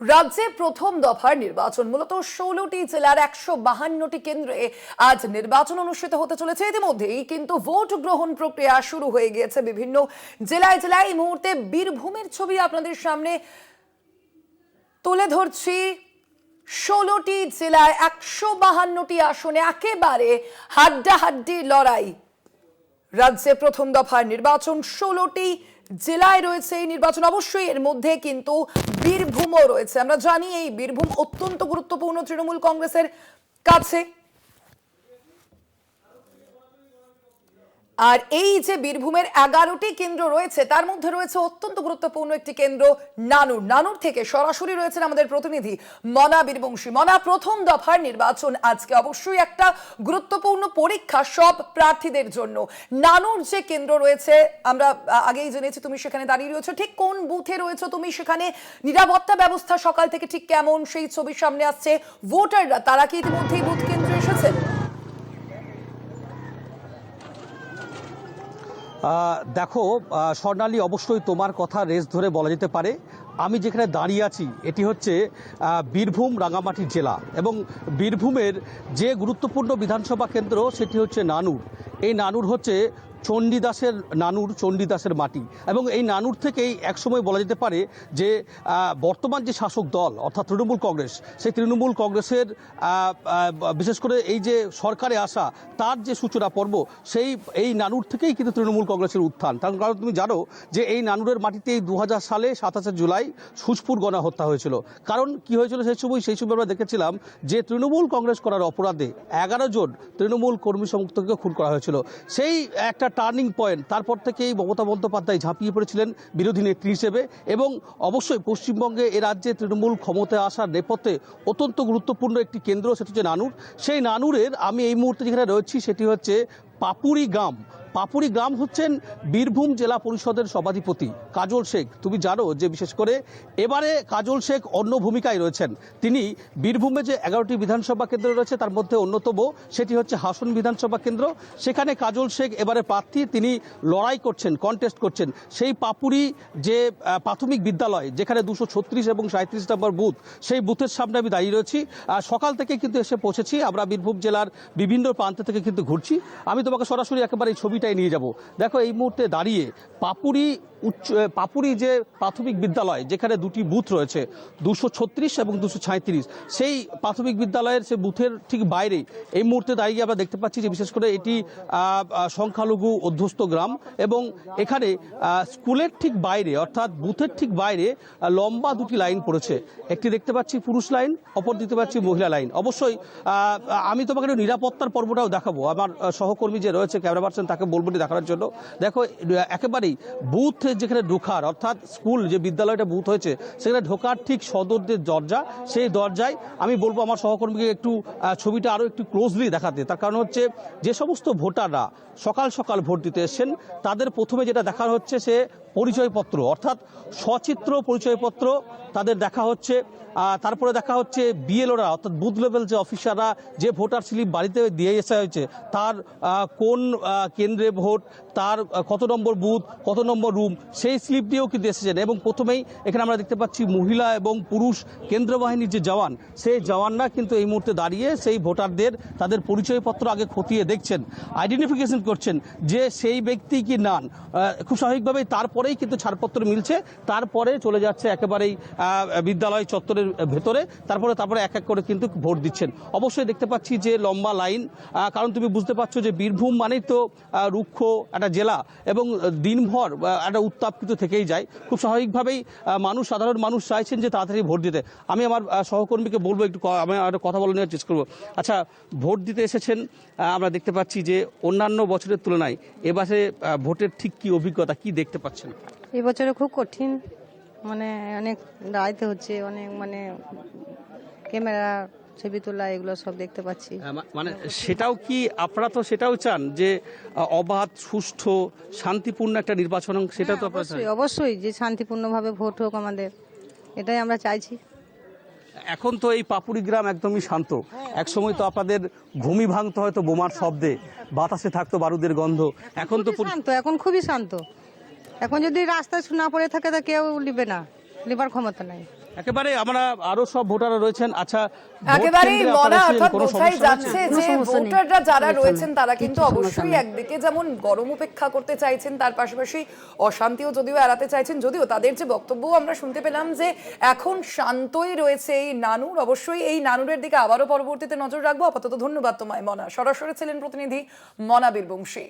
রাজ্যে প্রথম দফার নির্বাচন মূলত 16টি জেলার 152টি কেন্দ্রে আজ নির্বাচন অনুষ্ঠিত হতে চলেছে। ইতিমধ্যেই কিন্তু ভোট গ্রহণ প্রক্রিয়া শুরু হয়ে গিয়েছে বিভিন্ন জেলায় জেলায়। এই মুহূর্তে বীরভূমের ছবি আপনাদের সামনে তুলে ধরছি। 16টি জেলায় 152টি আসনে একেবারে হাড্ডাহাড্ডি লড়াই। রাজ্যে প্রথম দফার নির্বাচন 16টি জেলায় রয়েছে এই নির্বাচন। অবশ্যই এর মধ্যে কিন্তু বীরভূমও রয়েছে। আমরা জানি এই বীরভূম অত্যন্ত গুরুত্বপূর্ণ তৃণমূল কংগ্রেসের কাছে। আর এই যে বীরভূমের 11টি কেন্দ্র রয়েছে তার মধ্যে রয়েছে অত্যন্ত গুরুত্বপূর্ণ একটি কেন্দ্র নানুর থেকে সরাসরি রয়েছেন আমাদের প্রতিনিধি মনা বীরবংশী। মনা, প্রথম দফার নির্বাচন আজকে অবশ্যই একটা গুরুত্বপূর্ণ পরীক্ষা সব প্রার্থীদের জন্য। নানুর যে কেন্দ্র রয়েছে আমরা আগেই জেনেছি তুমি সেখানে দাঁড়িয়ে রয়েছো, ঠিক কোন বুথে রয়েছো তুমি? সেখানে নিরাপত্তা ব্যবস্থা সকাল থেকে ঠিক কেমন সেই ছবি সামনে আসছে? ভোটাররা তারা কি ইতিমধ্যেই বুথ কেন্দ্রে এসেছেন? দেখো স্বর্ণালী, অবশ্যই তোমার কথা রেস ধরে বলা যেতে পারে। আমি যেখানে দাঁড়িয়ে আছি এটি হচ্ছে বীরভূম রাঙামাটি জেলা, এবং বীরভূমের যে গুরুত্বপূর্ণ বিধানসভা কেন্দ্র সেটি হচ্ছে নানুর। এই নানুর হচ্ছে চণ্ডীদাসের মাটি, এবং এই নানুর থেকেই একসময় বলা যেতে পারে যে বর্তমান যে শাসক দল অর্থাৎ তৃণমূল কংগ্রেস, সেই তৃণমূল কংগ্রেসের বিশেষ করে এই যে সরকারে আসা তার যে সূচনা পর্ব, এই নানুর থেকেই কিন্তু তৃণমূল কংগ্রেসের উত্থান। কারণ তুমি জানো যে এই নানুরের মাটিতেই 2000 সালে 27 জুলাই সুজপুর গণা হত্যা হয়েছিল। কারণ কি হয়েছিল সেই সময় আমরা দেখেছিলাম যে তৃণমূল কংগ্রেস করার অপরাধে 11 জন তৃণমূল কর্মী সমর্থককে খুন করা হয়েছিল। সেই একটা টার্নিং পয়েন্ট, তারপর থেকেই মমতা বন্দ্যোপাধ্যায় ঝাঁপিয়ে পড়েছিলেন বিরোধী নেত্রী হিসেবে। এবং অবশ্যই পশ্চিমবঙ্গে এ রাজ্যে তৃণমূল ক্ষমতায় আসার নেপথ্যে অত্যন্ত গুরুত্বপূর্ণ একটি কেন্দ্র, সেটি হচ্ছে নানুর। সেই নানুরের আমি এই মুহূর্তে যেখানে রয়েছি সেটি হচ্ছে পাপুরি গ্রাম হচ্ছেন বীরভূম জেলা পরিষদের সভাধিপতি কাজল শেখ। তুমি জানো যে বিশেষ করে এবারে কাজল শেখ অন্য ভূমিকায় রয়েছেন। তিনি বীরভূমে যে 11টি বিধানসভা কেন্দ্র রয়েছে তার মধ্যে অন্যতম সেটি হচ্ছে হাসন বিধানসভা কেন্দ্র। সেখানে কাজল শেখ এবারে প্রার্থী, তিনি লড়াই করছেন, কন্টেস্ট করছেন। সেই পাপুরি যে প্রাথমিক বিদ্যালয় যেখানে 236 এবং 37 নম্বর বুথ, সেই বুথের সামনে আমি দাঁড়িয়ে রয়েছি। সকাল থেকে কিন্তু এসে পৌঁছেছি, আমরা বীরভূম জেলার বিভিন্ন প্রান্ত থেকে কিন্তু ঘুরছি। আমি তোমাকে সরাসরি একেবারে এই ছবিটাই নিয়ে যাব। দেখো এই মুহূর্তে দাঁড়িয়ে পাপুরি যে প্রাথমিক বিদ্যালয় যেখানে দুটি বুথ রয়েছে 236 এবং 237, সেই প্রাথমিক বিদ্যালয়ের সে বুথের ঠিক বাইরে এই মুহূর্তে দাঁড়িয়ে আমরা দেখতে পাচ্ছি যে বিশেষ করে এটি সংখ্যালঘু অধ্যুষিত গ্রাম, এবং এখানে স্কুলের ঠিক বাইরে অর্থাৎ বুথের ঠিক বাইরে লম্বা দুটি লাইন পড়েছে। একটি দেখতে পাচ্ছি পুরুষ লাইন, অপর দেখতে পাচ্ছি মহিলা লাইন। অবশ্যই আমি তোমাকে নিরাপত্তার পর্বটাও দেখাবো, আমার সহকর্মী যে রয়েছে ক্যামেরা পার্সন তাকে বলবো দেখানোর জন্য। দেখো একেবারেই বুথ যেখানে ঢোকার অর্থাৎ স্কুল যে বিদ্যালয়টা বুথ হয়েছে সেখানে ঢোকার ঠিক সদর যে দরজা, সেই দরজায় আমি বলবো আমার সহকর্মীকে একটু ছবিটা আরও একটু ক্লোজলি দেখাতে। তার কারণ হচ্ছে যে সমস্ত ভোটাররা সকাল সকাল ভোট দিতে এসছেন তাদের প্রথমে যেটা দেখা হচ্ছে সে পরিচয়পত্র, অর্থাৎ সচিত্র পরিচয়পত্র তাদের দেখা হচ্ছে। তারপরে দেখা হচ্ছে বিএলওরা অর্থাৎ বুথ লেভেল যে অফিসাররা যে ভোটার স্লিপ বাড়িতে দিয়ে আসা হয়েছে, তার কোন কেন্দ্রে ভোট, তার কত নম্বর বুথ, কত নম্বর রুম, সেই স্লিপ দিয়েও কিন্তু এসেছেন। এবং প্রথমেই এখানে আমরা দেখতে পাচ্ছি মহিলা এবং পুরুষ কেন্দ্র বাহিনীর যে জওয়ান, সেই জওয়ানরা কিন্তু এই মুহূর্তে দাঁড়িয়ে সেই ভোটারদের তাদের পরিচয়পত্র আগে খতিয়ে দেখছেন, আইডেন্টিফিকেশন করছেন যে সেই ব্যক্তি কি নান। খুব স্বাভাবিকভাবেই তারপরেই কিন্তু ছাড়পত্র মিলছে, তারপরে চলে যাচ্ছে একেবারেই বিদ্যালয় চত্বরের ভেতরে, তারপরে এক এক করে কিন্তু ভোট দিচ্ছেন। অবশ্যই দেখতে পাচ্ছি যে লম্বা লাইন, কারণ তুমি বুঝতে পারছো যে বীরভূম মানেই তো রুক্ষ একটা জেলা, এবং দিনভর একটা উত্তাপ কিন্তু থেকেই যায়। খুব স্বাভাবিকভাবেই সাধারণ মানুষ চাইছেন যে তাড়াতাড়ি ভোট দিতে। আমি আমার সহকর্মীকে বলবো একটু আমি কথা বলে নেওয়ার চেষ্টা করবো। আচ্ছা, ভোট দিতে এসেছেন, আমরা দেখতে পাচ্ছি যে অন্যান্য বছরের তুলনায় এবারে ভোটের ঠিক কি অভিজ্ঞতা, কি দেখতে পাচ্ছেন? এবছরে খুব কঠিন, অনেক দাঁড়াইতে হচ্ছে, অনেক ক্যামেরা ছবি তোলা এগুলো সব দেখতে পাচ্ছি। সেটাও কি আপনারা তো সেটাও চান যে অবাধ সুষ্ঠু শান্তিপূর্ণ একটা নির্বাচন, সেটা তো অবশ্যই যে শান্তিপূর্ণভাবে ভোট হোক আমাদের, এটাই আমরা চাইছি। এখন তো এই পাপুরি গ্রাম একদমই শান্ত, একসময় তো আপনাদের ঘুমি ভাঙতো হয়তো বোমার শব্দে, বাতাসে থাকতো বারুদের গন্ধ। এখন তো শান্ত, এখন খুবই শান্ত। এখন যদি রাস্তায় না পড়ে থাকে তা কেউ নেবে না, নেবার ক্ষমতা নাই। একেবারে আমরা আরো সব ভোটাররা রয়েছেন। আচ্ছা, ভোট একেবারেই কেন্দ্রে মনা, আপনারা ছিলেন, অর্থাৎ কোনো বোঝাই সমস্যা হয়েছে? যাচ্ছে কোনো যে সমস্যা নেই। ভোটাররা যারা সমস্যা রয়েছেন নেই। তারা কিন্তু কিচ্ছু সমস্যা অবশ্যই নেই। একদিকে যেমন গরম উপেক্ষা করতে চাইছেন, তার পাশাপাশি অশান্তিও যদিও এড়াতে চাইছেন, যদিও তাদের যে বক্তব্য আমরা শুনতে পেলাম যে এখন শান্তই রয়েছে এই নানুর। অবশ্যই এই নানুরের দিকে আবারও পরবর্তীতে নজর রাখবো। আপাতত ধন্যবাদ তোমায় মনা। সরাসরি ছিলেন প্রতিনিধি মনা বীরবংশী।